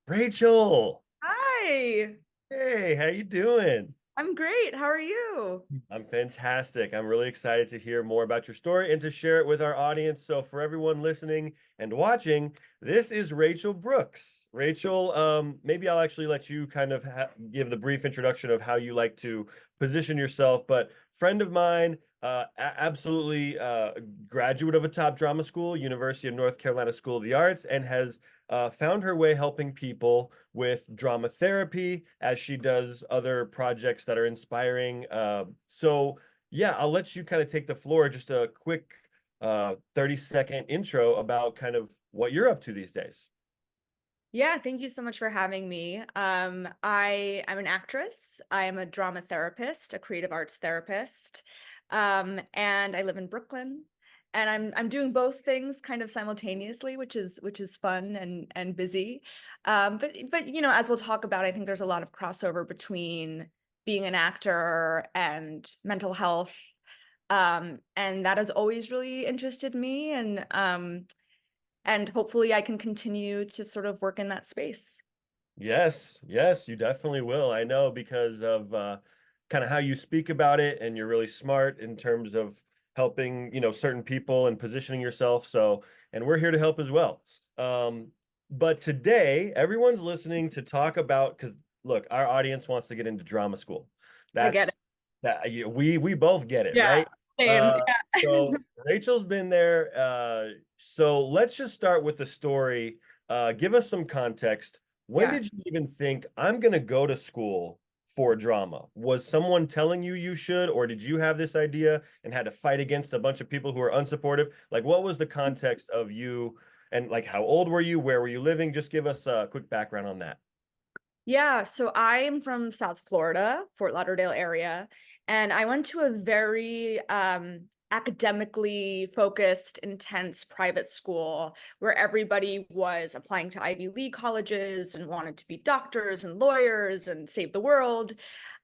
Rachel, Hi, hey, how you doing? I'm great. How are you? I'm fantastic. I'm really excited to hear more about your story and to share it with our audience. So for everyone listening and watching, this is Rachel Brooks. Rachel, maybe I'll actually let you kind of give the brief introduction of how you like to position yourself, but friend of mine, absolutely graduate of a top drama school, University of North Carolina School of the Arts, and has found her way helping people with drama therapy as she does other projects that are inspiring. Yeah, I'll let you kind of take the floor. Just a quick 30-second intro about kind of what you're up to these days. Yeah, thank you so much for having me. I'm an actress. I am a drama therapist, a creative arts therapist, and I live in Brooklyn. And I'm doing both things kind of simultaneously, which is fun and busy. But as we'll talk about, I think there's a lot of crossover between being an actor and mental health. And that has always really interested me. And hopefully I can continue to sort of work in that space. Yes, yes, you definitely will. I know because of kind of how you speak about it, and you're really smart in terms of helping, certain people and positioning yourself. So, and we're here to help as well. But today, everyone's listening to talk about because look, our audience wants to get into drama school. I get That's it. we both get it, Yeah, right? same. Uh, Yeah. so Rachel's been there. So let's just start with the story. Give us some context. When Yeah. did you even think I'm going to go to school for drama? Was someone telling you you should, or did you have this idea and had to fight against a bunch of people who are unsupportive? Like, what was the context of you and like how old were you? Where were you living? Just give us a quick background on that. Yeah, so I am from South Florida, Fort Lauderdale area, and I went to a very academically focused, intense private school where everybody was applying to Ivy League colleges and wanted to be doctors and lawyers and save the world.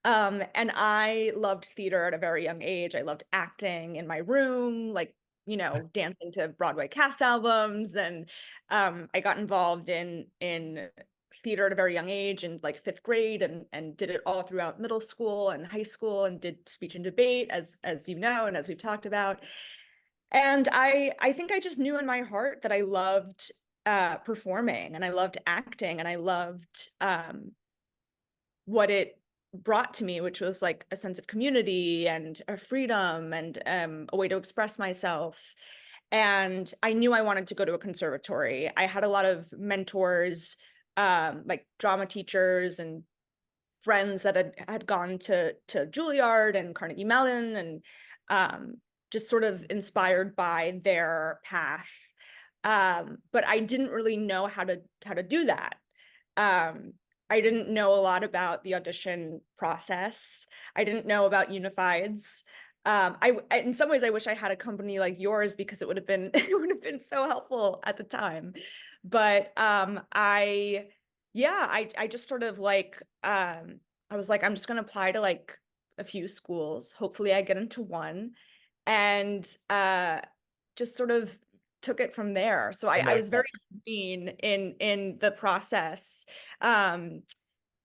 And I loved theater at a very young age. I loved acting in my room, like, dancing to Broadway cast albums, and I got involved in theater at a very young age in like fifth grade and did it all throughout middle school and high school and did speech and debate as you know and as we've talked about. And I think I just knew in my heart that I loved performing and I loved acting and I loved what it brought to me, which was like a sense of community and a freedom and a way to express myself. And I knew I wanted to go to a conservatory. I had a lot of mentors, like drama teachers and friends that had gone to Juilliard and Carnegie Mellon, and just sort of inspired by their path. But I didn't really know how to do that. Um, I didn't know a lot about the audition process. I didn't know about unifieds. In some ways I wish I had a company like yours because it would have been it would have been so helpful at the time. But I just sort of like I was like, I'm just gonna apply to like a few schools. Hopefully I get into one and just sort of took it from there. So I, Oh I my was very gosh. green in the process. Um,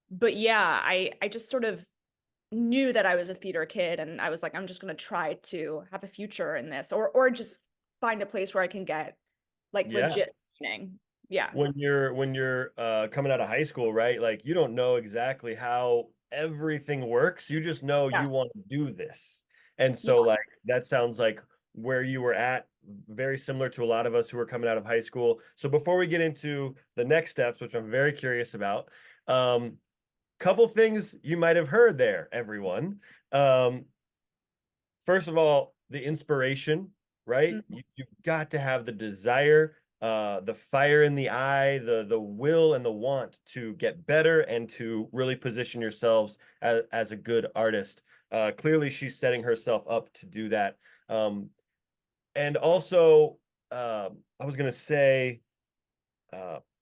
but yeah, I just sort of knew that I was a theater kid and I was like, I'm just gonna try to have a future in this or just find a place where I can get like Yeah. legit training. Yeah. When you're coming out of high school, right? Like you don't know exactly how everything works. You just know Yeah. you want to do this. And Yeah. so like that sounds like where you were at, very similar to a lot of us who are coming out of high school. So before we get into the next steps, which I'm very curious about, couple things you might have heard there, everyone. Um, First of all, the inspiration, right? Mhm. You've got to have the desire, the fire in the eye, the will and the want to get better and to really position yourselves as a good artist. Clearly, she's setting herself up to do that. And also, I was going to say,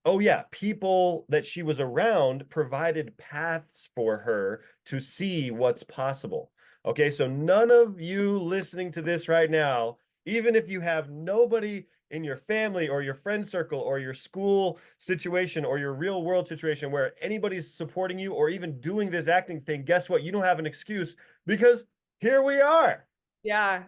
oh yeah, people that she was around provided paths for her to see what's possible. Okay, so none of you listening to this right now, even if you have nobody in your family or your friend circle or your school situation or your real world situation where anybody's supporting you or even doing this acting thing, guess what? You don't have an excuse because here we are. Yeah.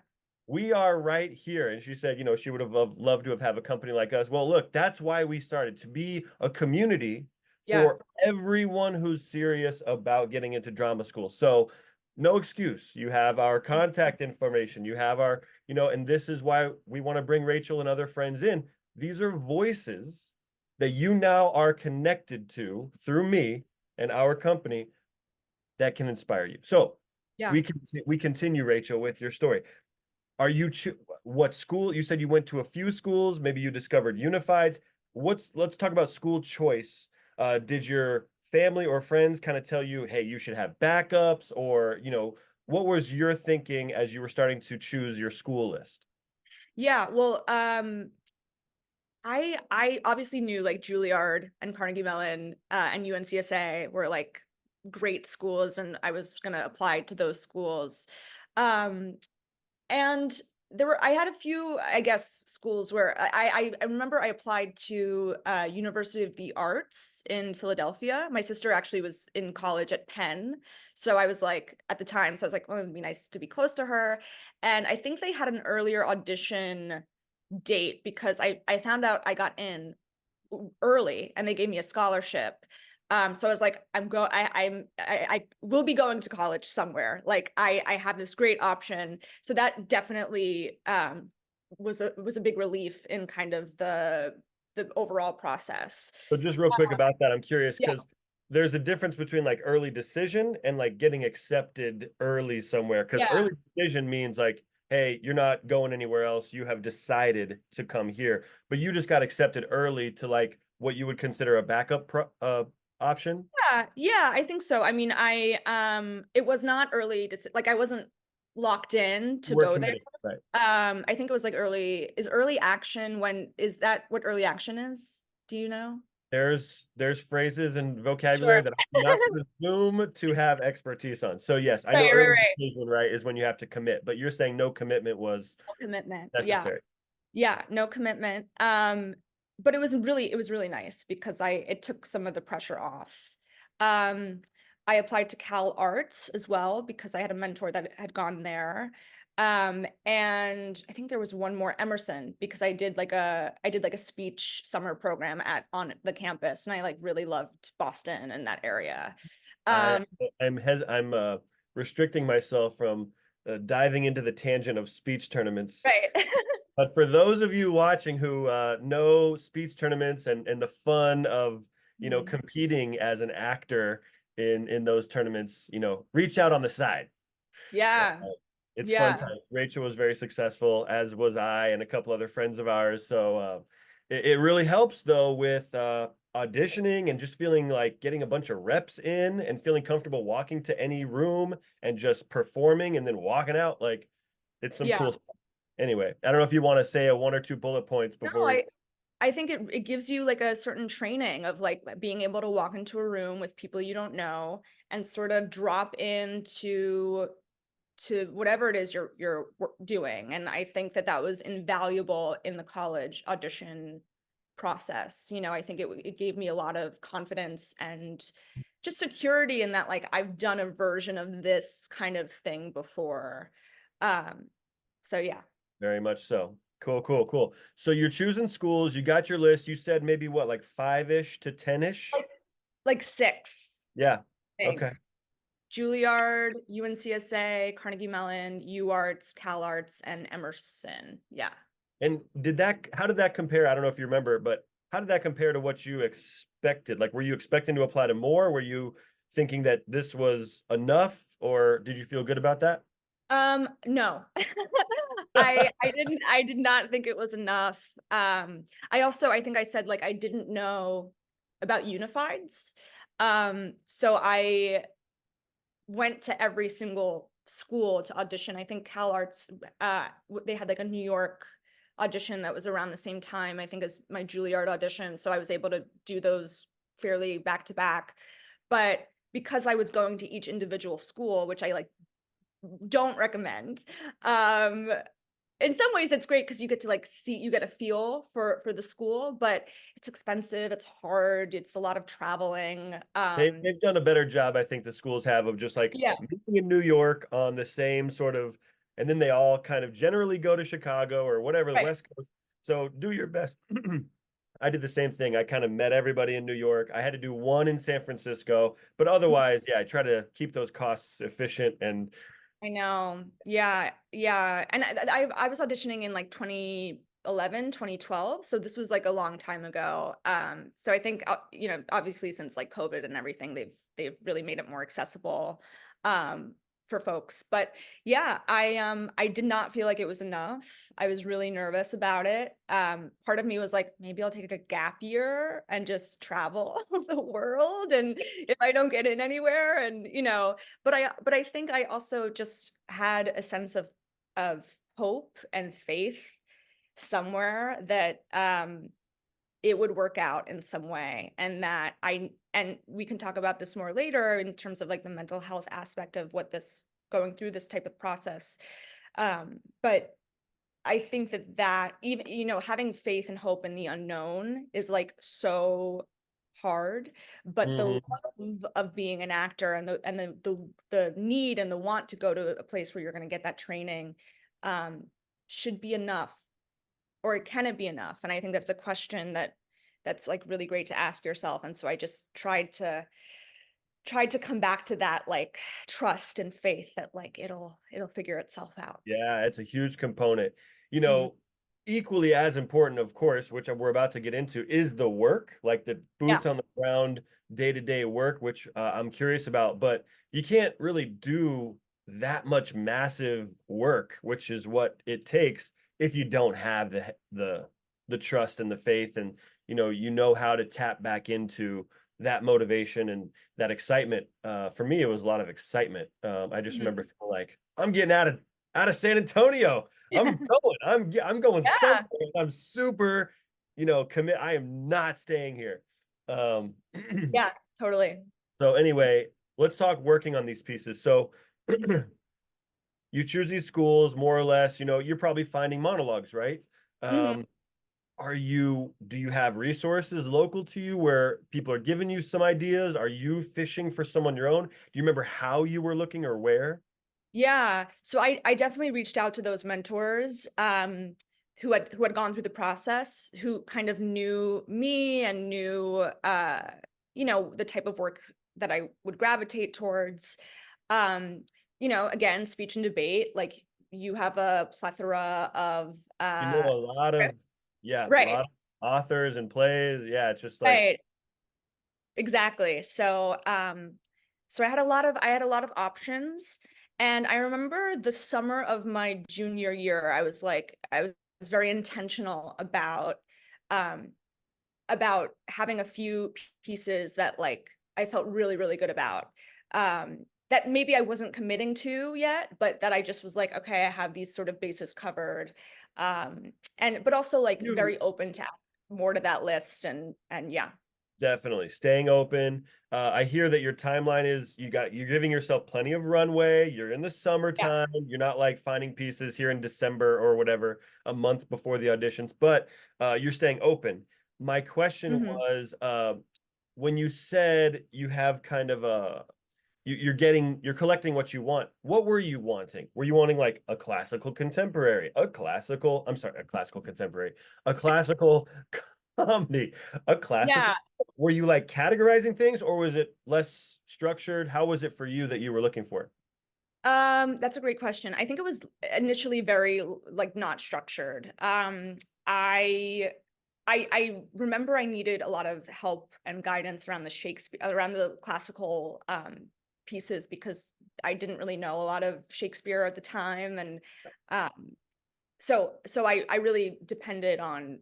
We are right here. And she said, she would have loved to have a company like us. Well, look, that's why we started, to be a community Yeah. for everyone who's serious about getting into drama school. So no excuse. You have our contact information. You have our, and this is why we want to bring Rachel and other friends in. These are voices that you now are connected to through me and our company that can inspire you. So Yeah. we continue, Rachel, with your story. Are you what school? You said you went to a few schools, maybe you discovered Unifieds. Let's talk about school choice. Did your family or friends kind of tell you, hey, you should have backups, or what was your thinking as you were starting to choose your school list? Yeah. Well, I obviously knew like Juilliard and Carnegie Mellon and UNCSA were like great schools, and I was gonna apply to those schools. Um, And I had a few, I guess, schools where I remember I applied to University of the Arts in Philadelphia. My sister actually was in college at Penn. So I was like, at the time, so I was like, well, it'd be nice to be close to her. And I think they had an earlier audition date because I found out I got in early and they gave me a scholarship. So I was like, I will be going to college somewhere. Like I have this great option. So that definitely was a big relief in kind of the overall process. So just real quick about that, I'm curious Yeah. because there's a difference between like early decision and like getting accepted early somewhere. Because Yeah. early decision means like, hey, you're not going anywhere else. You have decided to come here, but you just got accepted early to like what you would consider a backup option. Yeah, I think so. I mean, it was not like I wasn't locked in to We're go there. committed, right? I think it was like early action is that what early action is? Do you know? There's phrases and vocabulary Sure. that I do not presume to have expertise on. So yes, I know Right, right, early right. decision, right, is when you have to commit, but you're saying no commitment was No commitment. Yeah. necessary. Yeah, no commitment. But it was really nice because it took some of the pressure off. Um, I applied to Cal Arts as well because I had a mentor that had gone there. And I think there was one more, Emerson, because I did like a speech summer program on the campus, and I like really loved Boston and that area. I Um, I'm restricting myself from diving into the tangent of speech tournaments. right. But for those of you watching who know speech tournaments and the fun of Mhm. competing as an actor in those tournaments, reach out on the side. Uh, Yeah. it's fun Yeah. time. Rachel was very successful, as was I and a couple other friends of ours. So it really helps though with auditioning and just feeling like getting a bunch of reps in and feeling comfortable walking to any room and just performing and then walking out. Like it's some Yeah. cool stuff. Anyway, I don't know if you want to say a one or two bullet points No, before we. I think it gives you like a certain training of like being able to walk into a room with people you don't know and sort of drop into to whatever it is you're doing. And I think that was invaluable in the college audition process. I think it gave me a lot of confidence and just security in that like I've done a version of this kind of thing before. Um, so yeah, Very much so. Cool, cool, cool. So you're choosing schools. You got your list. You said maybe what, like 5-ish to 10-ish? like six Yeah. things. Okay. Juilliard, UNCSA, Carnegie Mellon, UArts, CalArts, and Emerson. Yeah. And how did that compare? I don't know if you remember, but how did that compare to what you expected? Like, were you expecting to apply to more? Were you thinking that this was enough, or did you feel good about that? No. I did not think it was enough. I think I said like I didn't know about unifieds. So I went to every single school to audition. I think CalArts, they had like a New York audition that was around the same time, I think, as my Juilliard audition. So I was able to do those fairly back to back. But because I was going to each individual school, which I like don't recommend, um, in some ways it's great because you get to like see, you get a feel for the school, but it's expensive, it's hard, it's a lot of traveling. They've done a better job, I think the schools have, of just like Yeah, meeting in New York on the same sort of, and then they all kind of generally go to Chicago or whatever, the right. West Coast. So do your best. I did the same thing. I kind of met everybody in New York. I had to do one in San Francisco, but otherwise, yeah, I try to keep those costs efficient. And I know. Yeah. Yeah. And I was auditioning in like 2011, 2012. So this was like a long time ago. So I think, you know, obviously since like COVID and everything, they've really made it more accessible for folks. But yeah, I did not feel like it was enough. I was really nervous about it. Part of me was like, maybe I'll take a gap year and just travel the world. And if I don't get in anywhere, and you know, but I think I also just had a sense of hope and faith somewhere that it would work out in some way, and that and we can talk about this more later in terms of like the mental health aspect of what this going through this type of process. But I think that even, you know, having faith and hope in the unknown is like so hard, but the Mhm. love of being an actor and the need and the want to go to a place where you're going to get that training um should be enough, or can it be enough? And I think that's a question that's like really great to ask yourself. And so I just tried to come back to that like trust and faith that like it'll figure itself out. Yeah, it's a huge component. You Mhm. know, equally as important, of course, which we're about to get into, is the work, like the Yeah. boots on the ground, day-to-day work, which I'm curious about. But you can't really do that much massive work, which is what it takes if you don't have the trust and the faith, and you know how to tap back into that motivation and that excitement. For me, it was a lot of excitement. I just Mhm. remember feeling like I'm getting out of San Antonio. I'm going somewhere. Yeah. I'm super, commit. I am not staying here. Um, Yeah, totally. so anyway, let's talk working on these pieces. So Mhm. you choose these schools more or less, you're probably finding monologues, right? Mhm. Um, do you have resources local to you where people are giving you some ideas? Are you fishing for some on your own? Do you remember how you were looking or where? Yeah. So I definitely reached out to those mentors who had gone through the process, who kind of knew me and knew you know, the type of work that I would gravitate towards. Um, you know, again, speech and debate, like you have a plethora of You know a lot script. of, yeah, a Right, lot of authors and plays. Yeah, it's just like, right. Exactly. So I had a lot of options. And I remember the summer of my junior year, I was very intentional um about having a few pieces that like I felt really, really good about. That maybe I wasn't committing to yet, but that I just was like, okay, I have these sort of bases covered. And but also like you very open to add more to that list, and yeah. definitely staying open. I hear that your timeline is you're giving yourself plenty of runway. You're in the Yeah. summertime. You're not like finding pieces here in December or whatever, a month before the auditions, but you're staying open. My question Mhm. was, when you said you have kind of you're collecting what you want. What were you wanting? Were you wanting like a classical contemporary, a classical contemporary, a classical comedy, a classical? Yeah. Were you like categorizing things, or was it less structured? How was it for you that you were looking for? That's a great question. I think it was initially very like not structured. I I remember I needed a lot of help and guidance around the classical pieces, because I didn't really know a lot of Shakespeare at the time, and um, so I really depended on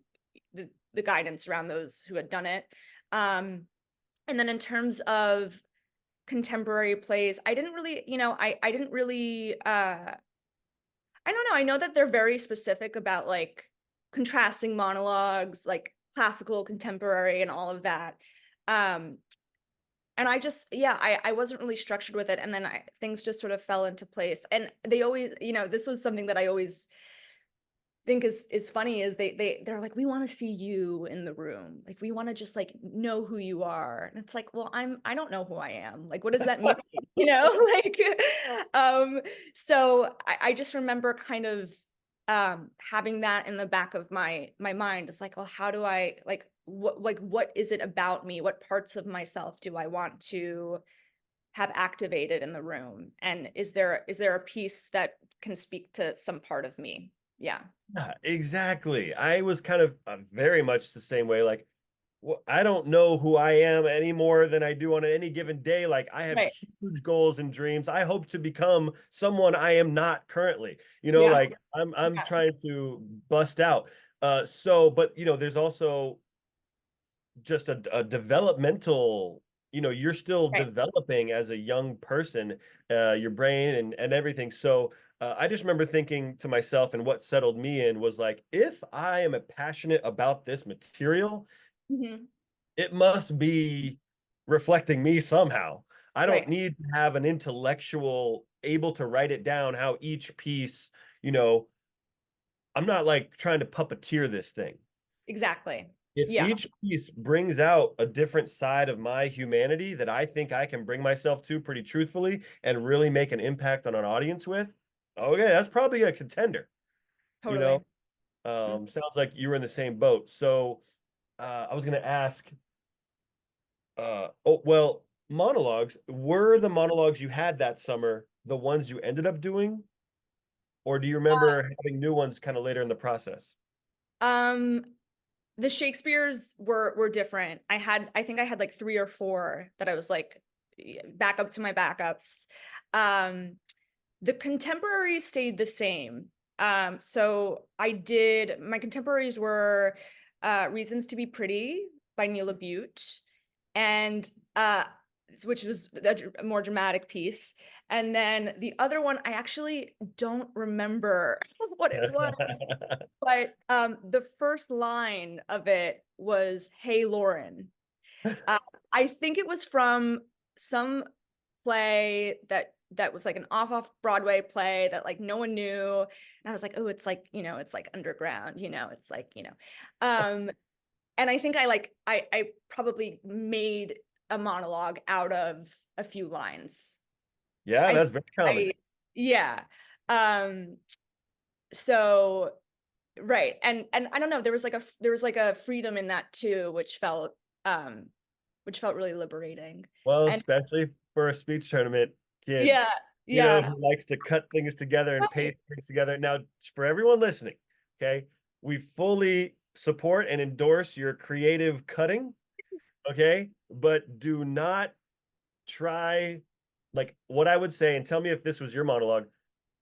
the guidance around those who had done it. Um, and then in terms of contemporary plays, I didn't really, you know, I didn't really I don't know. I know that they're very specific about like contrasting monologues, like classical, contemporary, and all of that. Um, and I just, yeah, I wasn't really structured with it. And then things just sort of fell into place. And they always, you know, this was something that I always think is funny is they're like, we want to see you in the room. Like, we want to just like know who you are. And it's like, well, I don't know who I am. Like, what does that mean? You know, like, um, so I just remember kind of having that in the back of my mind. It's like, well, how do I what is it about me? What parts of myself do I want to have activated in the room? And is there a piece that can speak to some part of me? Yeah. Yeah, exactly. I was kind of very much the same way. Like, well, I don't know who I am any more than I do on any given day. Like, I have Right. huge goals and dreams. I hope to become someone I am not currently. Yeah. Like I'm Yeah. trying to bust out. But there's also just a developmental, you're still Right. developing as a young person, your brain and everything. So I just remember thinking to myself, and what settled me in was like, if I am passionate about this material, Mhm. it must be reflecting me somehow. I don't Right. need to have an intellectual able to write it down how each piece, you know, I'm not like trying to puppeteer this thing. Exactly. If Yeah. each piece brings out a different side of my humanity that I think I can bring myself to pretty truthfully and really make an impact on an audience with, okay, that's probably a contender, you know? Totally. Mm. Sounds like you were in the same boat. So I was gonna ask, oh well, monologues, were the monologues you had that summer the ones you ended up doing, or do you remember having new ones kind of later in the process? Um, the Shakespeare's were different. I think I had like 3 or 4 that I was like back up to my backups. Um, the contemporaries stayed the same. So my contemporaries were Reasons to Be Pretty by Neil Butte, and which was a more dramatic piece. And then the other one, I actually don't remember what it was, but the first line of it was "Hey Lauren." Uh, I think it was from some play that was like an off Broadway play that like no one knew. And I was like, oh, it's like, it's like underground, it's like, um, and I think I probably made a monologue out of a few lines. Yeah, I that's very common. I yeah. Um, so right. And I don't know, there was like a freedom in that too, which felt really liberating. Well, And especially for a speech tournament kid, yeah, yeah. who likes to cut things together and Right. paste things together. Now, for everyone listening, okay, we fully support and endorse your creative cutting, okay, but do not try, like what I would say, and tell me if this was your monologue,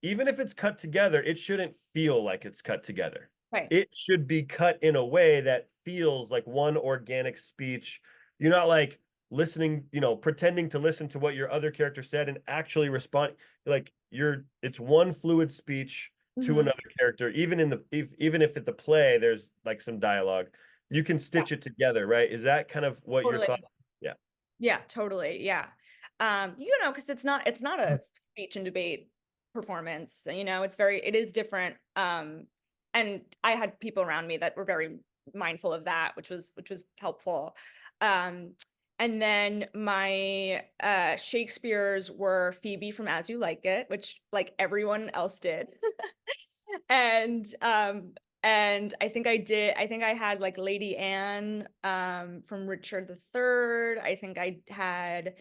even if it's cut together, it shouldn't feel like it's cut together. Right. It should be cut in a way that feels like one organic speech. You're not like listening, pretending to listen to what your other character said and actually respond. Like it's one fluid speech to Mhm. another character. Even if at the play there's like some dialogue, you can Yeah, stitch it together, right? Is that kind of what your thought? totally. Yeah. Yeah, totally. Yeah. Because it's not a speech and debate performance. It is different. And I had people around me that were very mindful of that, which was helpful. Um, and then my Shakespeare's were Phoebe from As You Like It, which like everyone else did. And I think I had like Lady Anne from Richard III. I think I had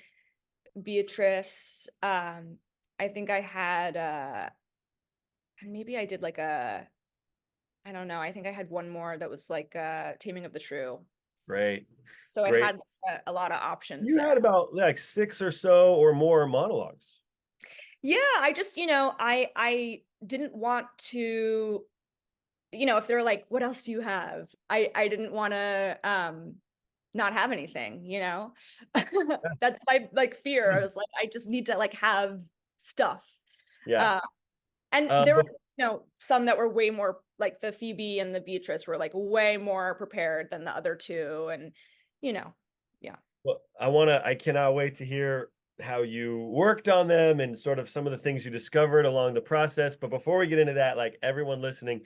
Beatrice. I think I had and maybe I did like I don't know, I think I had one more that was like Taming of the Shrew. Great. So I Great. had a lot of options You had there. about like six or so or more monologues. Yeah, I just, I didn't want to, if they're like, what else do you have? I didn't want to not have anything. That's my like fear. I was like, I just need to like have stuff. Yeah. Uh, and Um, there were, but some that were way more like the Phoebe and the Beatrice were like way more prepared than the other two. And, you know, yeah. Well, I cannot wait to hear how you worked on them and sort of some of the things you discovered along the process. But before we get into that, like everyone listening,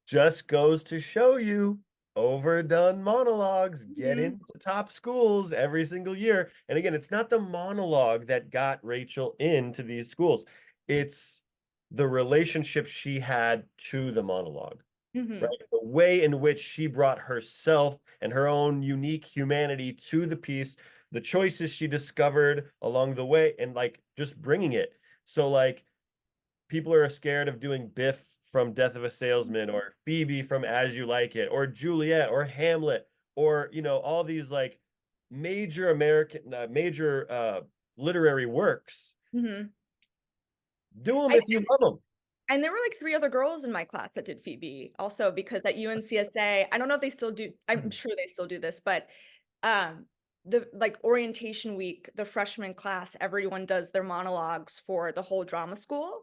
just goes to show you overdone monologues get Mhm. into top schools every single year. And again, it's not the monologue that got Rachel into these schools. It's the relationship she had to the monologue, right? Mhm. The way in which she brought herself and her own unique humanity to the piece, the choices she discovered along the way, and like just bringing it. So like people are scared of doing Biff from Death of a Salesman or Phoebe from As You Like It or Juliet or Hamlet or all these like major literary works. Mhm. Do them I if you love them. And there were like 3 other girls in my class that did Phoebe also because at UNCSA, I don't know if they still do, I'm sure they still do this, but, um, the like orientation week, the freshman class, everyone does their monologues for the whole drama school,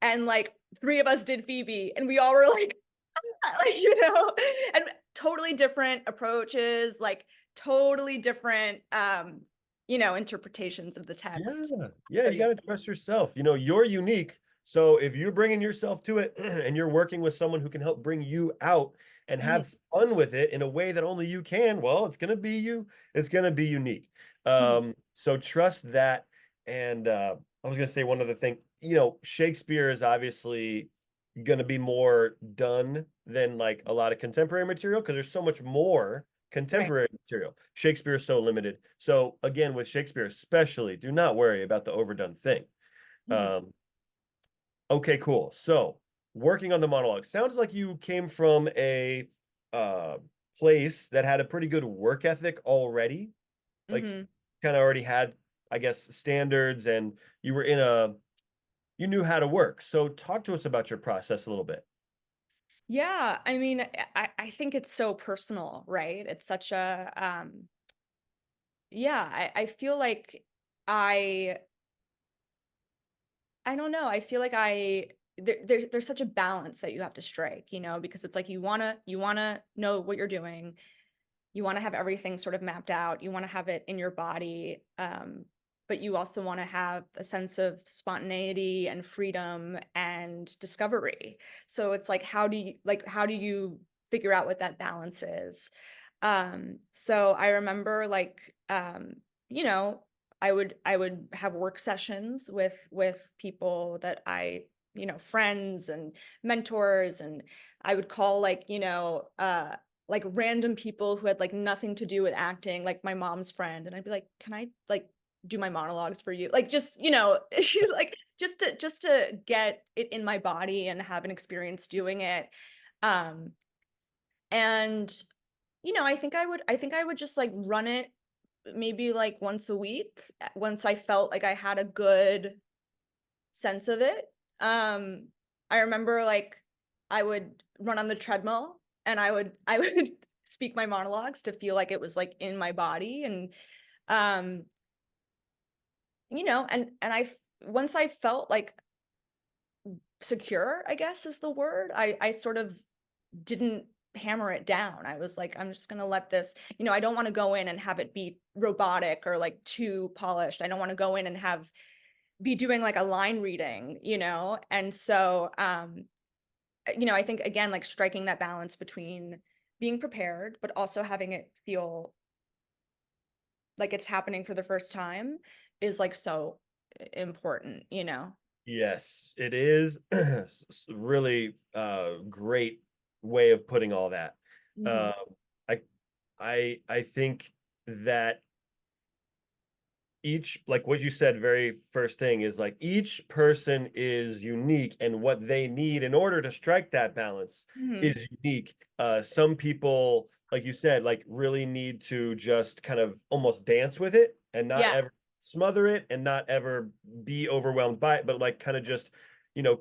and like 3 of us did Phoebe, and we all were like, like, and totally different approaches, like totally different, interpretations of the text. Yeah, yeah, So you yeah. got to trust yourself. You're unique. So if you're bringing yourself to it and you're working with someone who can help bring you out and Mhm, have fun with it in a way that only you can, well, it's going to be you. It's going to be unique. mhm. So trust that. And I was going to say one other thing. Shakespeare is obviously going to be more done than like a lot of contemporary material because there's so much more Right. contemporary material. Shakespeare is so limited. So again, with Shakespeare especially, do not worry about the overdone thing. Mhm. Um, okay, cool. So working on the monologue sounds like you came from a uh, place that had a pretty good work ethic already. Like Mhm. kind of already had, I guess, standards, and you were you knew how to work. So talk to us about your process a little bit. Yeah, I mean, I think it's so personal, right? It's such a yeah, I feel like I I don't know. I feel like there's such a balance that you have to strike, because it's like you wanna know what you're doing. You wanna have everything sort of mapped out. You wanna have it in your body. But you also wanna have a sense of spontaneity and freedom and discovery. So it's like how do you figure out what that balance is? So I remember you know, I would have work sessions with people that friends and mentors, and I would call like random people who had like nothing to do with acting, like my mom's friend, and I'd be like, "Can I like do my monologues for you?" Like just, she's like just to get it in my body and have an experience doing it. Um and I think I would just like run it maybe like once a week, once I felt like I had a good sense of it. Um, I remember like I would run on the treadmill and I would speak my monologues to feel like it was like in my body, and um, once I felt like secure, I guess is the word. I sort of didn't hammer it down. I was like, I'm just gonna let this, I don't want to go in and have it be robotic or like too polished. I don't want to go in and be doing like a line reading, And so I think again, like striking that balance between being prepared, but also having it feel like it's happening for the first time is like so important. Yes, it is really great way of putting all that. Hmm. Uh, I I think that each, like what you said very first thing, is like each person is unique, and what they need in order to strike that balance Hmm. is unique. Some people, like you said, like really need to just kind of almost dance with it and not Yeah. ever smother it and not ever be overwhelmed by it, but like kind of just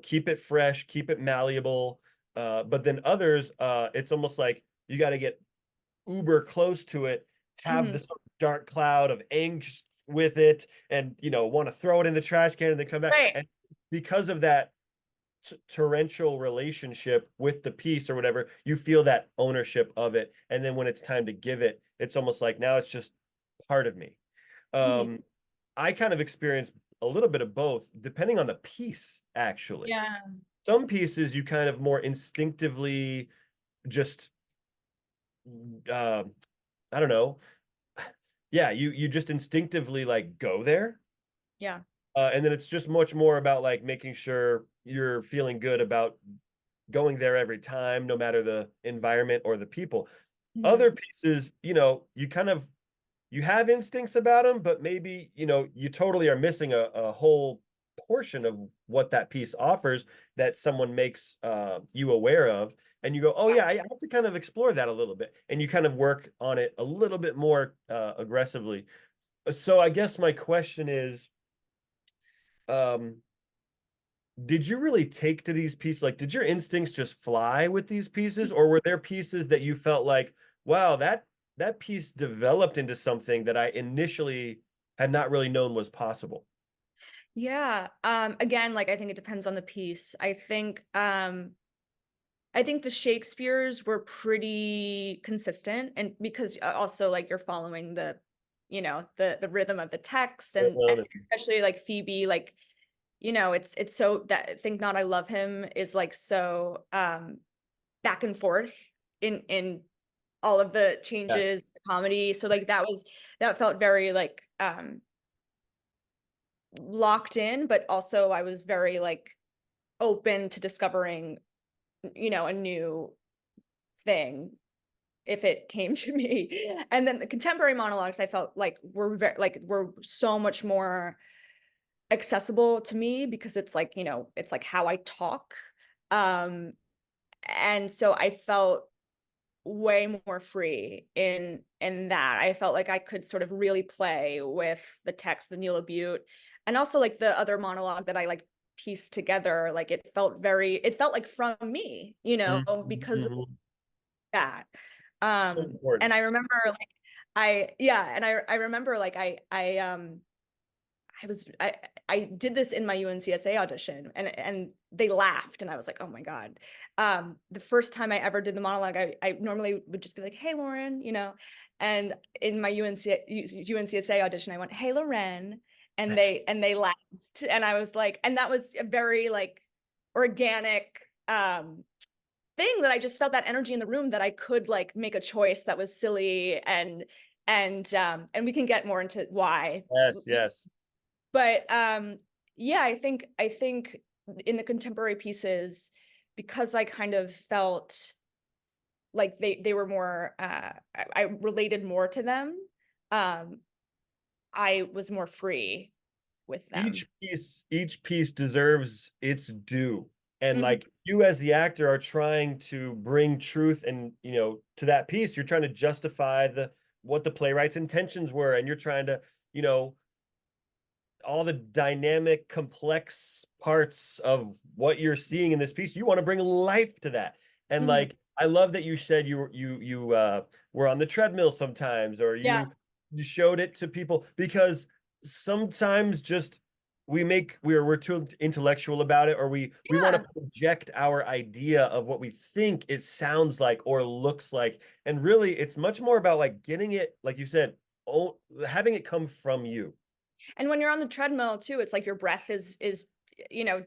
keep it fresh, keep it malleable. But then others, it's almost like you got to get uber close to it, have Hmm. this dark cloud of angst with it, and want to throw it in the trash can and then come back. Right. And because of that torrential relationship with the piece or whatever, you feel that ownership of it. And then when it's time to give it, it's almost like now it's just part of me. Hmm. Um, I kind of experience a little bit of both, depending on the piece, actually. Yeah. Some pieces you kind of more instinctively just I don't know. Yeah, you just instinctively like go there. Yeah. And then it's just much more about like making sure you're feeling good about going there every time, no matter the environment or the people. Mhm. Other pieces, you kind of you have instincts about them, but maybe, you totally are missing a whole portion of what that piece offers that someone makes you aware of. And you go, oh, yeah, I have to kind of explore that a little bit. And you kind of work on it a little bit more aggressively. So I guess my question is, um, did you really take to these pieces? Like, did your instincts just fly with these pieces, or were there pieces that you felt like, wow, that piece developed into something that I initially had not really known was possible? Yeah. Again, like I think it depends on the piece. I think the Shakespeare's were pretty consistent, and because also like you're following the, the rhythm of the text, and especially like Phoebe, like, it's so that Think Not I Love Him is like so back and forth in all of the Yeah, changes, the comedy. So like that felt very like locked in, but also I was very like open to discovering, a new thing if it came to me. And then the contemporary monologues I felt like were so much more accessible to me because it's like, it's like how I talk. Um and so I felt way more free in that. I felt like I could sort of really play with the text, the Neil Butte, and also like the other monologue that I like pieced together. Like it felt like from me, because of mhm. that. So And important. I remember like I remember like I did this in my UNCSA audition, and they laughed, and I was like, oh my God. The first time I ever did the monologue, I normally would just be like, hey Lauren, and in my UNCSA audition, I went, hey Lauren, and they laughed, and I was like, and that was a very like organic thing that I just felt that energy in the room that I could like make a choice that was silly, and we can get more into why. Yes, yes. But yeah, I think in the contemporary pieces, because I kind of felt like they were more I related more to them, um I was more free with them. Each piece deserves its due. And Mhm. like you as the actor are trying to bring truth and to that piece. You're trying to justify the what the playwright's intentions were, and you're trying to, you know, all the dynamic, complex parts of what you're seeing in this piece. You want to bring life to that. And Mhm. like I love that you said you were on the treadmill sometimes, or Yeah. you showed it to people, because sometimes just we're too intellectual about it, or we want to Yeah. project our idea of what we think it sounds like or looks like. And really it's much more about like getting it, like you said, having it come from you. And when you're on the treadmill too, it's like your breath is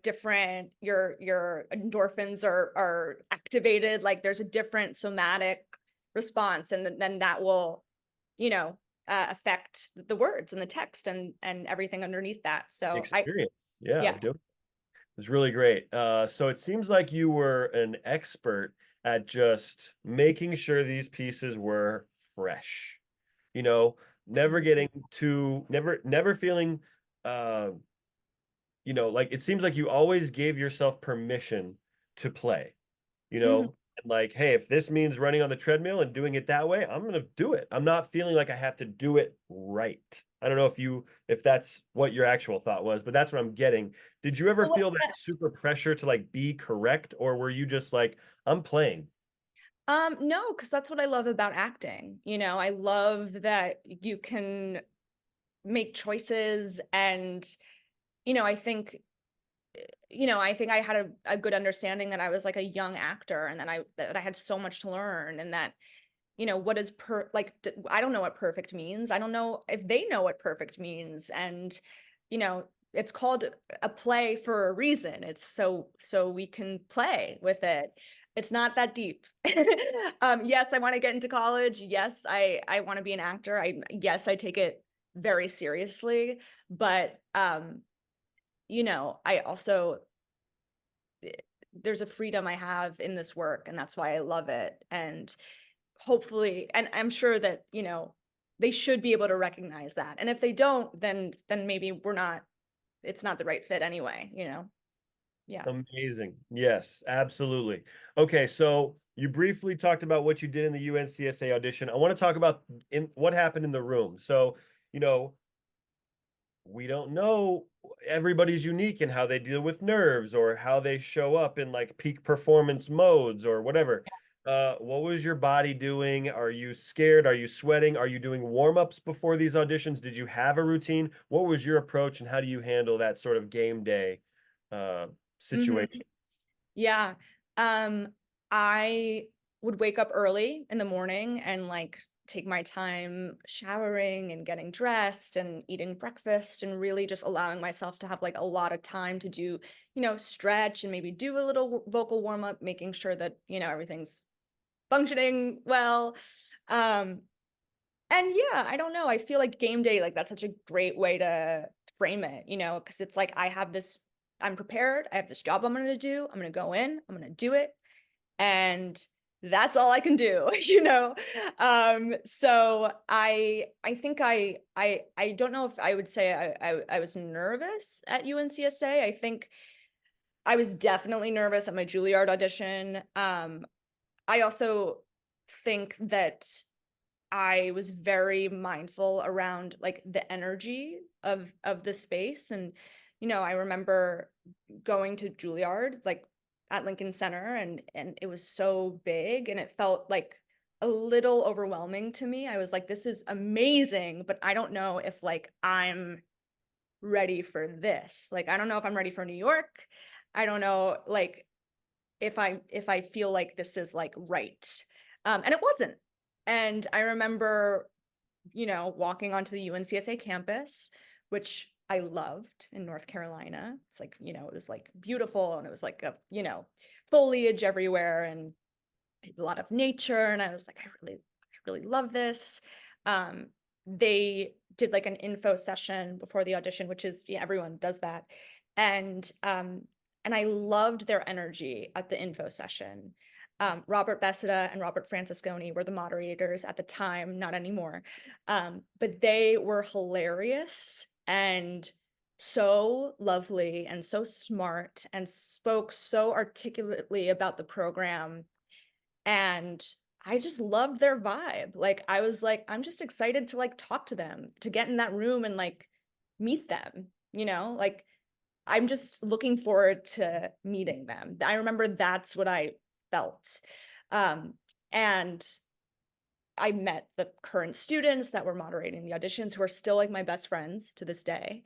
different. Your endorphins are activated. Like there's a different somatic response, and then that will, affect the words and the text and everything underneath that. So Experience, yeah, yeah. of doing it. Was really great. So it seems like you were an expert at just making sure these pieces were fresh. You know, never Mhm. getting too, never feeling, uh, like it seems like you always gave yourself permission to play. Mhm. And like, hey, if this means running on the treadmill and doing it that way, I'm gonna do it. I'm not feeling like I have to do it right. I don't know if that's what your actual thought was, but that's what I'm getting. Did you ever Well, feel that super pressure to like be correct, or were you just like, I'm playing? no, because that's what I love about acting. I love that you can make choices, and I think I think I had a good understanding that I was like a young actor, and that I had so much to learn, and that, what is I don't know what perfect means. I don't know if they know what perfect means. And, it's called a play for a reason. It's so we can play with it. It's not that deep. Yes, I want to get into college. Yes, I want to be an actor. Yes, I take it very seriously, but I also there's a freedom I have in this work, and that's why I love it. And hopefully, and I'm sure that, they should be able to recognize that. And if they don't, then maybe it's not the right fit anyway, Yeah. Amazing. Yes, absolutely. Okay, so you briefly talked about what you did in the UNCSA audition. I want to talk about in what happened in the room. So, you know, we don't know, everybody's unique in how they deal with nerves or how they show up in like peak performance modes or whatever. What was your body doing? Are you scared? Are you sweating? Are you doing warm-ups before these auditions? Did you have a routine? What was your approach and how do you handle that sort of game day hmm situation? Yeah. I would wake up early in the morning and like take my time showering and getting dressed and eating breakfast and really just allowing myself to have like a lot of time to do, stretch and maybe do a little vocal warm up, making sure that, everything's functioning well. Um, and yeah, I don't know. I feel like game day, like that's such a great way to frame it, because it's like I'm prepared. I have this job I'm going to do. I'm going to go in, I'm going to do it. And that's all I can do, So I think I don't know if I would say I was nervous at UNCSA. I think I was definitely nervous at my Juilliard audition. I also think that I was very mindful around like the energy of the space. And, I remember going to Juilliard, like at Lincoln Center, and it was so big and it felt like a little overwhelming to me. I was like, this is amazing, but I don't know if like I'm ready for this. Like, I don't know if I'm ready for New York. I don't know like if I feel like this is like right. And it wasn't. And I remember, walking onto the UNCSA campus, which I loved in North Carolina. It's like, it was like beautiful and it was like foliage everywhere and a lot of nature. And I was like, I really love this. They did like an info session before the audition, which is, yeah, everyone does that. And I loved their energy at the info session. Robert Bessida and Robert Francisconi were the moderators at the time, not anymore. But they were hilarious and so lovely and so smart and spoke so articulately about the program. And I just loved their vibe. Like, I was like, I'm just excited to like talk to them, to get in that room and like meet them, like I'm just looking forward to meeting them. I remember that's what I felt. Um, and I met the current students that were moderating the auditions who are still like my best friends to this day.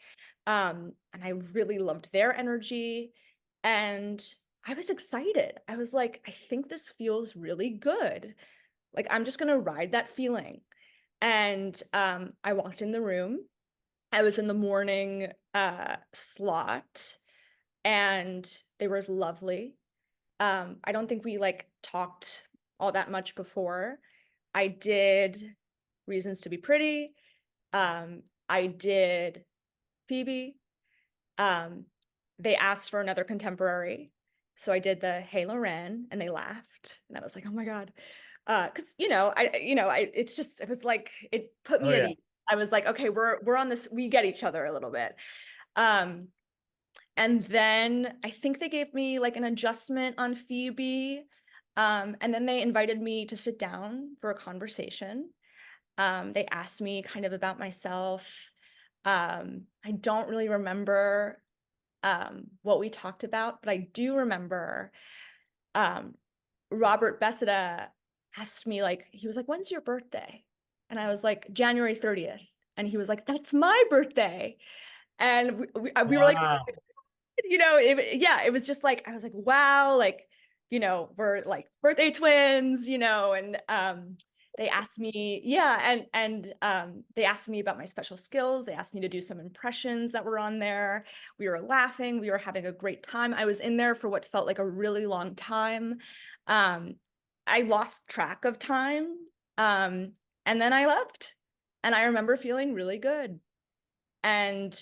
And I really loved their energy. And I was excited. I was like, I think this feels really good. Like, I'm just going to ride that feeling. And I walked in the room. I was in the morning slot and they were lovely. I don't think we like talked all that much before. I did Reasons to Be Pretty. I did Phoebe. Um, they asked for another contemporary. So I did the Hey Loren and they laughed. And I was like, oh my God. Cause it's just, it was like, it put Oh me at yeah. ease. I was like, okay, we're on this, we get each other a little bit. Um, and then I think they gave me like an adjustment on Phoebe. And then they invited me to sit down for a conversation. They asked me kind of about myself. I don't really remember what we talked about, but I do remember um, Robert Bessida asked me, like, he was like, when's your birthday? And I was like, January 30th. And he was like, that's my birthday. And we were like, Wow. it was just like, I was like, wow, like, we're like birthday twins, and they asked me, yeah, and they asked me about my special skills. They asked me to do some impressions that were on there. We were laughing, we were having a great time. I was in there for what felt like a really long time. Um, I lost track of time. And then I left. And I remember feeling really good. And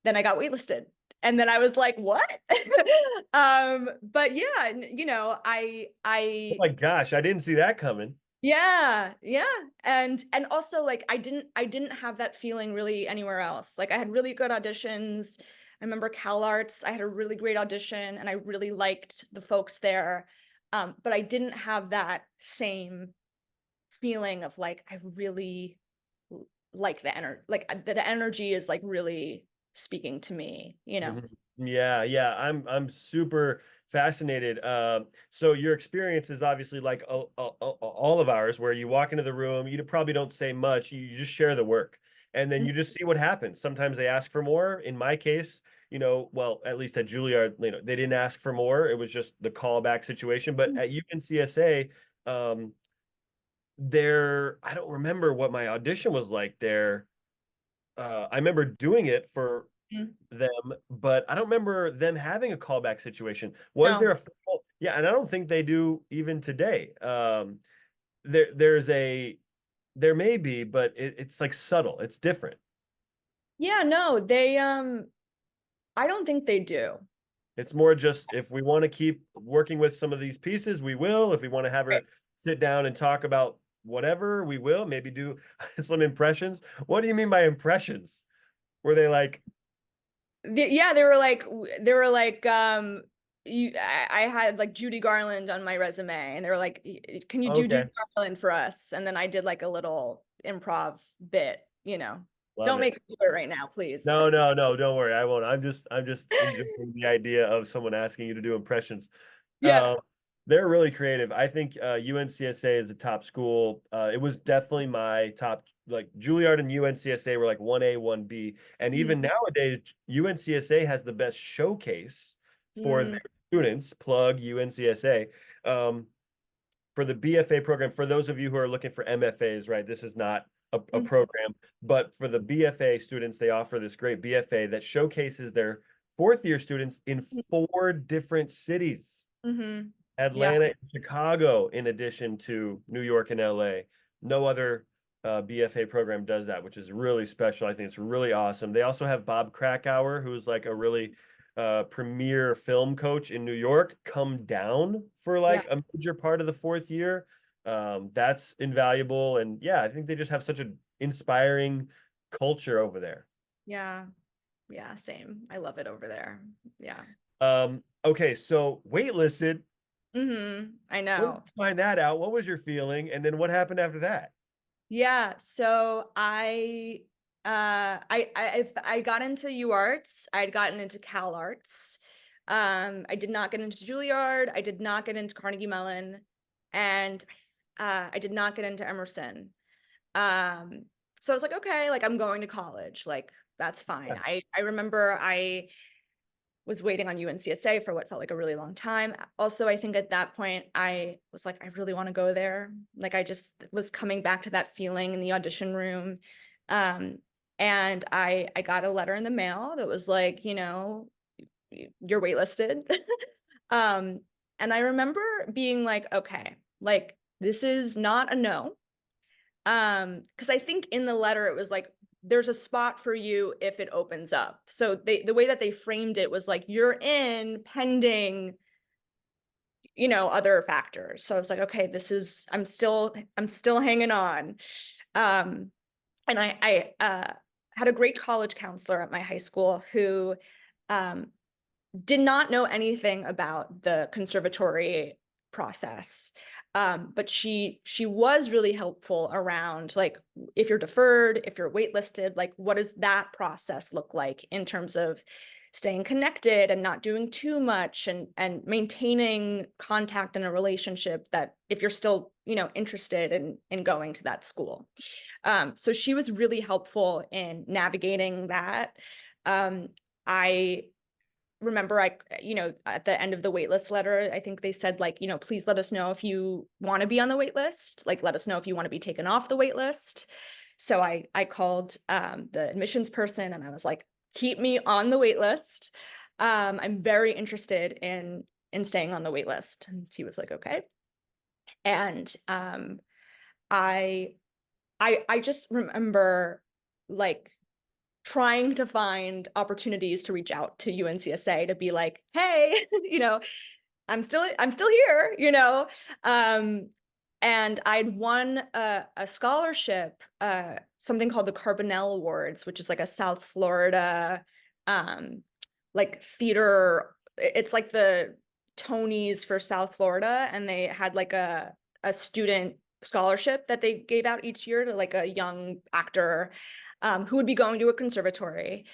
then I got waitlisted. And then I was like, what? But yeah, you know, Oh my gosh, I didn't see that coming. yeah, yeah. And also like I didn't have that feeling really anywhere else. Like I had really good auditions. I remember CalArts, I had a really great audition and I really liked the folks there. But I didn't have that same feeling of like I really like the energy, like the energy is like really speaking to me, you know. Mhm. Yeah, yeah, I'm super fascinated. So your experience is obviously like all of ours, where you walk into the room, you probably don't say much, you just share the work, and then you just see what happens. Sometimes they ask for more. In my case, well, at least at Juilliard, they didn't ask for more. It was just the callback situation. But at UNCSA, um, I don't remember what my audition was like there. I remember doing it for Mhm. them, but I don't remember them having a callback situation. Was No. there a yeah, and I don't think they do even today. There may be, but it's like subtle. It's different. Yeah, no, I don't think they do. It's more just if we want to keep working with some of these pieces, we will. If we want to have Right. her sit down and talk about whatever, we will. Maybe do some impressions. What do you mean by impressions? Were they like, Yeah, they were like, I had like Judy Garland on my resume, and they were like, "Can you do Judy okay, Garland for us?" And then I did like a little improv bit, you know. love Don't it. make me do it right now, please. No, no, no, don't worry. I won't. I'm just enjoying the idea of someone asking you to do impressions. Yeah. Uh, they're really creative. I think UNCSA is the top school. It was definitely my top, like Juilliard and UNCSA were like 1A, 1B. And even Mhm. nowadays, UNCSA has the best showcase for Mm, their students. Plug UNCSA. Um, for the BFA program, for those of you who are looking for MFAs, right? This is not a mhm, program, but for the BFA students, they offer this great BFA that showcases their fourth year students in 4 different cities: mhm. Yeah. Atlanta and Chicago, in addition to New York and LA. No other BFA program does that, which is really special. I think it's really awesome. They also have Bob Krakauer, who's like a really premier film coach in New York, come down for Yeah. like a major part of the fourth year. That's invaluable. And yeah, I think they just have such an inspiring culture over there. Yeah. Yeah, same. I love it over there. Yeah. Okay, so waitlisted. I When did know. you find that out? What was your feeling? And then what happened after that? Yeah, so I got into UArts. I'd gotten into CalArts. I did not get into Juilliard. I did not get into Carnegie Mellon, and I did not get into Emerson. Um, so I was like, okay, like I'm going to college, like that's fine. I remember I was waiting on UNCSA for what felt like a really long time. Also, I think at that point I was like, I really want to go there. Like I just was coming back to that feeling in the audition room. Um, and I got a letter in the mail that was like, you know, you're waitlisted. um, and I remember being like, okay, like this is not a no. Because I think in the letter it was like, there's a spot for you if it opens up. So the way that they framed it was like you're in pending, you know, other factors. So I was like, okay, this is I'm still hanging on. Um, and I had a great college counselor at my high school who um did not know anything about the conservatory process. But she was really helpful around like if you're deferred, if you're waitlisted, like what does that process look like in terms of staying connected and not doing too much and maintaining contact in a relationship that if you're still, you know, interested in going to that school. So she was really helpful in navigating that. I remember at the end of the waitlist letter, I think they said like, please let us know if you want to be on the waitlist. Like, let us know if you want to be taken off the waitlist. So I called the admissions person and I was like, keep me on the waitlist. I'm very interested in staying on the waitlist. And he was like, okay. And I I just remember like trying to find opportunities to reach out to UNCSA to be like, hey, I'm still here, and I'd won a scholarship, something called the Carbonell Awards, which is like a South Florida like theater. It's like the Tonys for South Florida, and they had like a student scholarship that they gave out each year to like a young actor who would be going to a conservatory.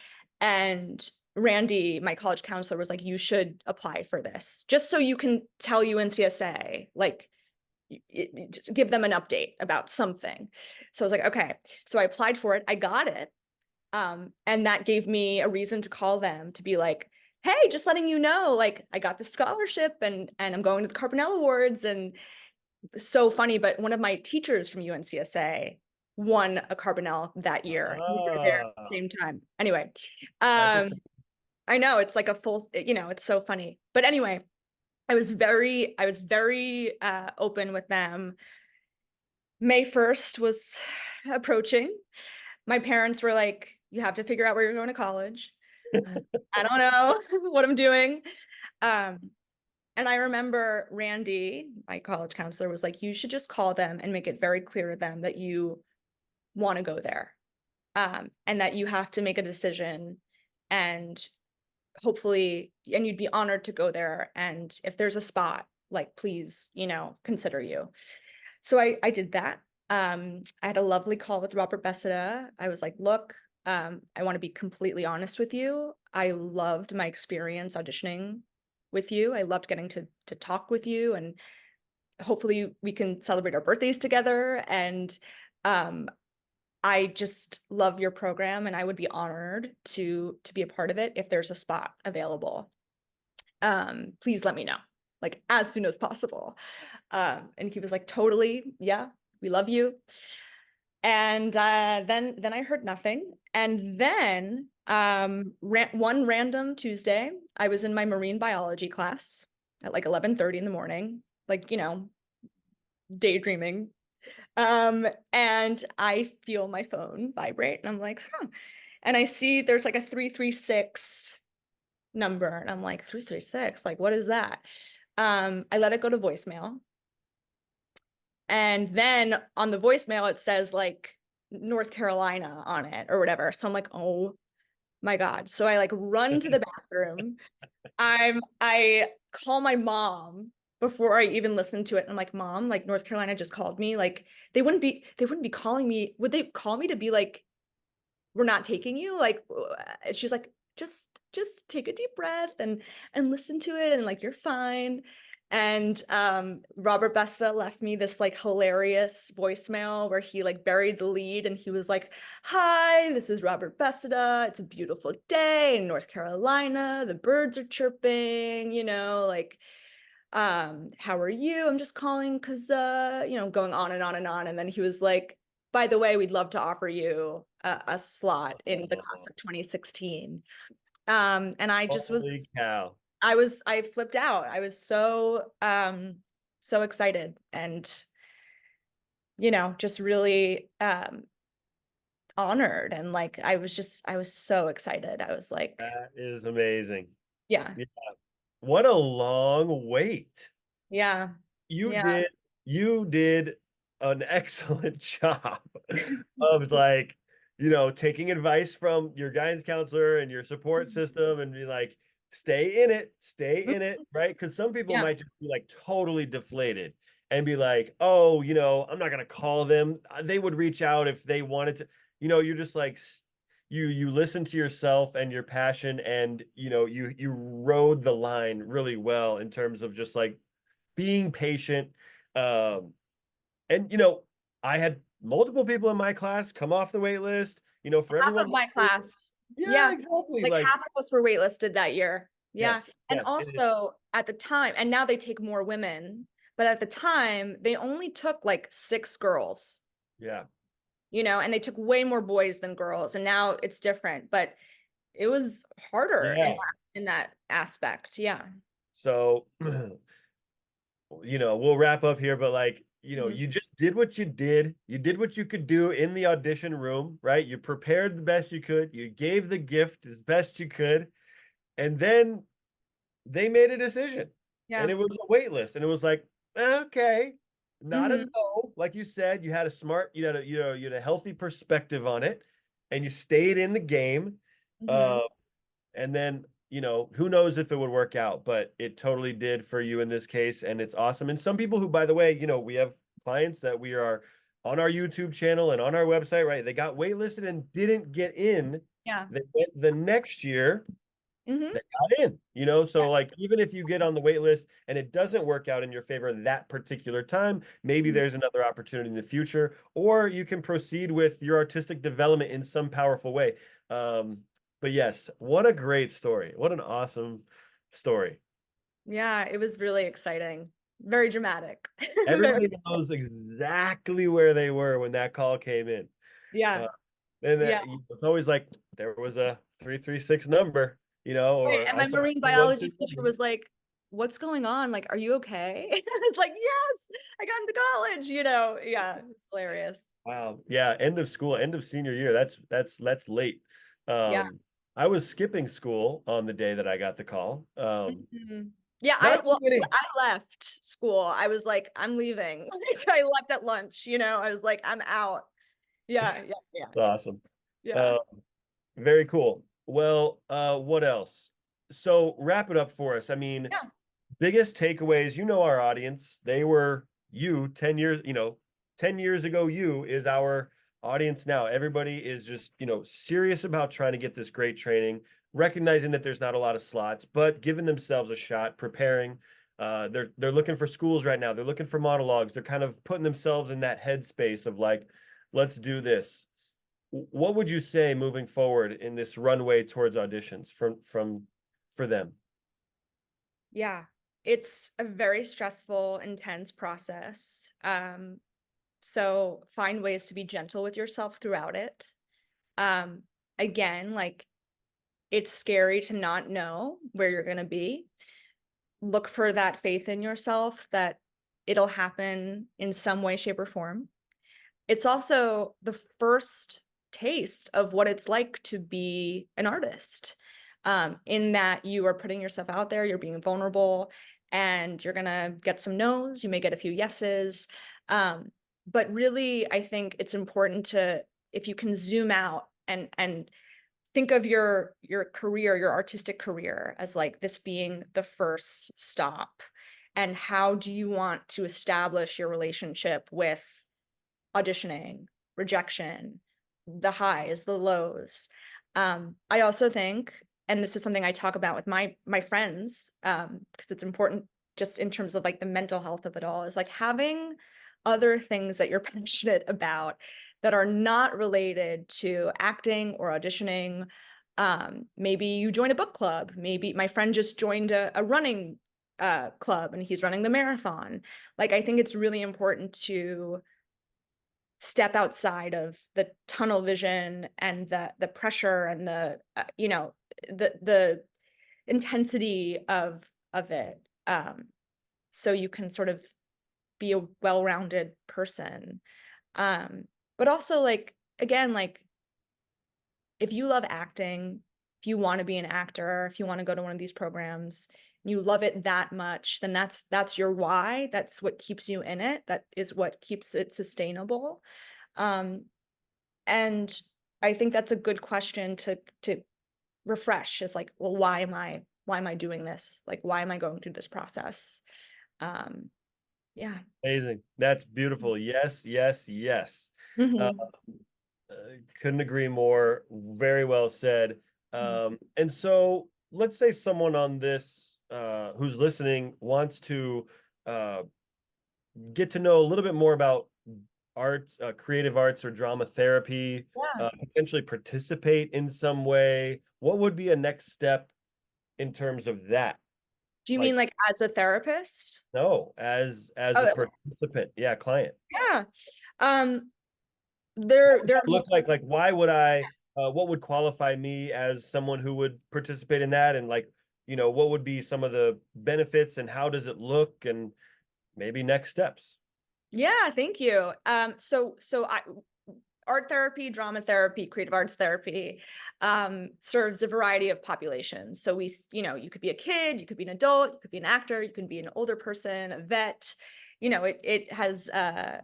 And Randy, my college counselor, was like, you should apply for this just so you can tell UNCSA, like, just give them an update about something. So I was like, okay. So I applied for it. I got it. And that gave me a reason to call them to be like, hey, just letting you know, like, I got this scholarship and I'm going to the Carbonell Awards. And so funny, but one of my teachers from UNCSA won a Carbonell that year. We were there at the Ah, same time. Anyway, that's um, exciting. I know it's like a full, it's so funny. But anyway, I was very open with them. May 1st was approaching. My parents were like, you have to figure out where you're going to college. I don't know what I'm doing. Um, and I remember Randy, my college counselor, was like, you should just call them and make it very clear to them that you want to go there, and that you have to make a decision, and hopefully, and you'd be honored to go there. And if there's a spot, like, please, consider you. So I did that. I had a lovely call with Robert Bessida. I was like, look, I want to be completely honest with you. I loved my experience auditioning with you. I loved getting to talk with you, and hopefully we can celebrate our birthdays together. And I just love your program, and I would be honored to be a part of it if there's a spot available. Please let me know, like, as soon as possible. And he was like, totally, yeah, we love you. And then I heard nothing. And then one random Tuesday, I was in my marine biology class at like 11:30 in the morning, like, daydreaming. And I feel my phone vibrate, and I'm like, huh. And I see there's like a 336 number, and I'm like, 336, like, what is that? I let it go to voicemail. And then on the voicemail, it says like North Carolina on it or whatever. So I'm like, oh my God. So I like run to the bathroom. I call my mom before I even listen to it. I'm like, Mom, like, North Carolina just called me. Like, they wouldn't be calling me. Would they call me to be like, we're not taking you? Like, she's like, just take a deep breath and listen to it, and like, you're fine. And Robert Besta left me this like hilarious voicemail where he like buried the lead, and he was like, hi, this is Robert Besta. It's a beautiful day in North Carolina. The birds are chirping, like, how are you? I'm just calling because going on and on and on. And then he was like, by the way, we'd love to offer you a slot in the class Oh, of 2016. And I just holy was, cow. I flipped out. I was so excited, and, just really honored. And like, I was so excited. I was like, That is amazing. yeah, Yeah. What a long wait. yeah, You yeah. did you did an excellent job of like, taking advice from your guidance counselor and your support system and be like, stay in it, right? Because some people Yeah. might just be like totally deflated and be like, oh, I'm not gonna call them. They would reach out if they wanted to. You're just like you listen to yourself and your passion, and you rode the line really well in terms of just like being patient. Um, and I had multiple people in my class come off the wait list. For Half everyone of my listening, class. yeah, Yeah. exactly. Like Like, half of us were waitlisted that year. Yeah. Yes, And yes, it is. also at the time, and now they take more women, but at the time they only took like 6 girls, Yeah. and they took way more boys than girls. And now it's different, but it was harder Yeah. in that aspect. Yeah. So, we'll wrap up here, but like, Mhm. you just did what you did. You did what you could do in the audition room, right? You prepared the best you could. You gave the gift as best you could. And then they made a decision. And Yeah. it was a wait list. And it was like, okay, not a Hmm. no. Like you said, you had a healthy perspective on it, and you stayed in the game. Hmm. Uh, and then, who knows if it would work out, but it totally did for you in this case. And it's awesome. And some people who, by the way, we have clients that we are on our YouTube channel and on our website, right? They got waitlisted and didn't get in. Yeah. They went the next year, Hmm. they got in, Yeah. so like even if you get on the wait list and it doesn't work out in your favor that particular time, maybe Mhm. there's another opportunity in the future, or you can proceed with your artistic development in some powerful way. um but yes, what a great story, what an awesome story. Yeah. It was really exciting. Very dramatic. Very, Everybody knows exactly where they were when that call came in. yeah. uh, and Yeah. it's always like there was a 336 number, Right. or And I my saw marine one biology two teacher seven. was like, "What's going on? Like, are you okay?" It's like, "Yes, I got into college." Yeah, it's hilarious. Wow. Yeah, end of senior year. That's late. Yeah. Um, I was skipping school on the day that I got the call. Mhm. Yeah, Not too many. I left school. I was like, "I'm leaving." Like, I left at lunch. I was like, "I'm out." Yeah, yeah, yeah, It's awesome. yeah. Uh, very cool. Well, what else? So wrap it up for us. I mean, Yeah. biggest takeaways, our audience, they were you 10 years, 10 years ago, you is our audience now. Everybody is just, serious about trying to get this great training, recognizing that there's not a lot of slots, but giving themselves a shot, preparing. They're looking for schools right now. They're looking for monologues. They're kind of putting themselves in that headspace of like, let's do this. What would you say moving forward in this runway towards auditions for them? Yeah. It's a very stressful, intense process. So find ways to be gentle with yourself throughout it. Um, Again, like it's scary to not know where you're going to be. Look for that faith in yourself that it'll happen in some way, shape, or form. It's also the first taste of what it's like to be an artist, in that you are putting yourself out there, you're being vulnerable, and you're going to get some no's, you may get a few yeses. Um, but really, I think it's important to, if you can zoom out and think of your career, your artistic career as like this being the first stop. And how do you want to establish your relationship with auditioning, rejection, the highs, the lows? I also think, and this is something I talk about with my friends, because it's important just in terms of like the mental health of it all, is like having other things that you're passionate about that are not related to acting or auditioning. Maybe you join a book club. Maybe my friend just joined a running club and he's running the marathon. Like, I think it's really important to step outside of the tunnel vision and the pressure and the intensity of it, so you can sort of be a well-rounded person. um but also, like, again, like, if you love acting, if you want to be an actor, if you want to go to one of these programs, you love it that much, then that's your why. That's what keeps you in it. That is what keeps it sustainable. Um, and I think that's a good question to refresh, is like, well, why am I doing this? Like, why am I going through this process? Um, yeah. Amazing. That's beautiful. Yes, yes, yes. Uh, Mhm. uh, couldn't agree more. Very well said. Mhm. And so let's say someone on this who's listening wants to uh, get to know a little bit more about art, creative arts or drama therapy, Yeah. potentially participate in some way. What would be a next step in terms of that? Do you Like, mean like as a therapist? no, as a Oh, participant, yeah, client. yeah. Um, What there would there are that look multiple. like? Like, why would I, what would qualify me as someone who would participate in that? And like, what would be some of the benefits and how does it look and maybe next steps? Yeah, thank you. Art therapy, drama therapy, creative arts therapy serves a variety of populations. So you could be a kid, you could be an adult, you could be an actor, you could be an older person, a vet. It has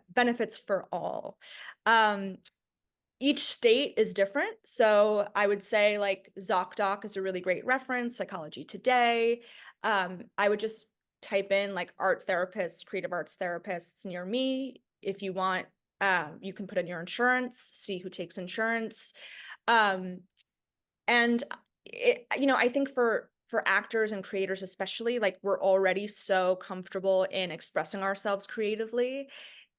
benefits for all. Um, each state is different. So I would say like ZocDoc is a really great reference, Psychology Today. I would just type in like art therapists, creative arts therapists near me. If you want, you can put in your insurance, see who takes insurance. Um, and I think for actors and creators especially, like we're already so comfortable in expressing ourselves creatively.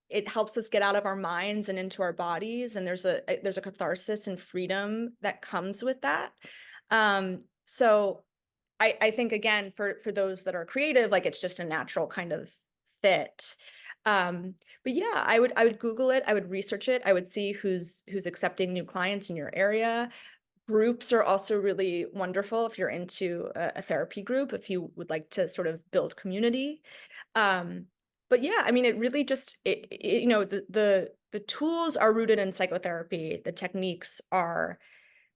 It helps us get out of our minds and into our bodies, and there's a catharsis and freedom that comes with that. So I think again for those that are creative, like it's just a natural kind of fit. But yeah, I would Google it, I would research it, I would see who's accepting new clients in your area. Groups are also really wonderful if you're into a therapy group, if you would like to sort of build community. Um, but yeah, I mean, it really just the tools are rooted in psychotherapy. The techniques are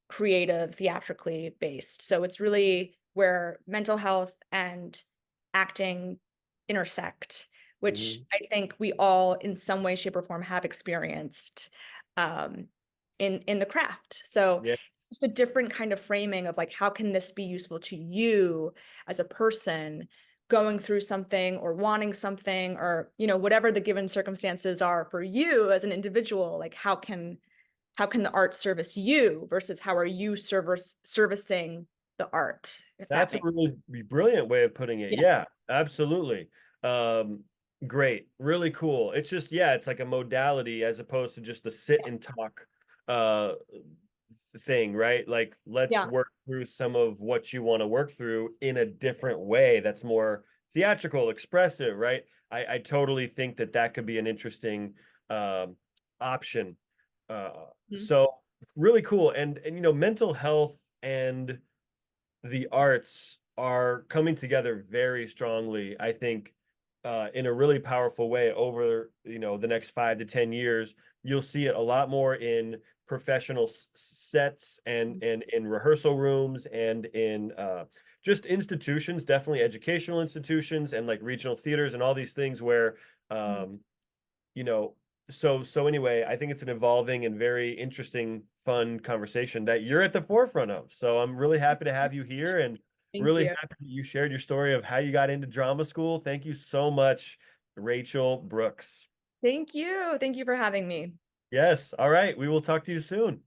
creative, theatrically based. So it's really where mental health and acting intersect, which Mhm. I think we all, in some way, shape, or form, have experienced um, in the craft. So Yeah, just a different kind of framing of like, how can this be useful to you as a person going through something or wanting something, or whatever the given circumstances are for you as an individual, like how can the art service you versus how are you servicing the art, if that that's a makes. really brilliant way of putting it. Yeah, Yeah, absolutely. Um, Great, really cool. It's just, yeah, it's like a modality as opposed to just the sit and talk uh thing, right? Like, let's yeah, work through some of what you want to work through in a different way that's more theatrical, expressive, right? I totally think that that could be an interesting um, option. mhm, So really cool. And mental health and the arts are coming together very strongly, I think, in a really powerful way over, the next 5 to 10 years. You'll see it a lot more in professional sets and in rehearsal rooms and in just institutions, definitely educational institutions and like regional theaters and all these things where mhm. um, you know, so anyway, I think it's an evolving and very interesting, fun conversation that you're at the forefront of. So I'm really happy to have you here and Thank really you. happy that you shared your story of how you got into drama school. Thank you so much, Rachel Brooks. Thank you. Thank you for having me. Yes. All right. We will talk to you soon.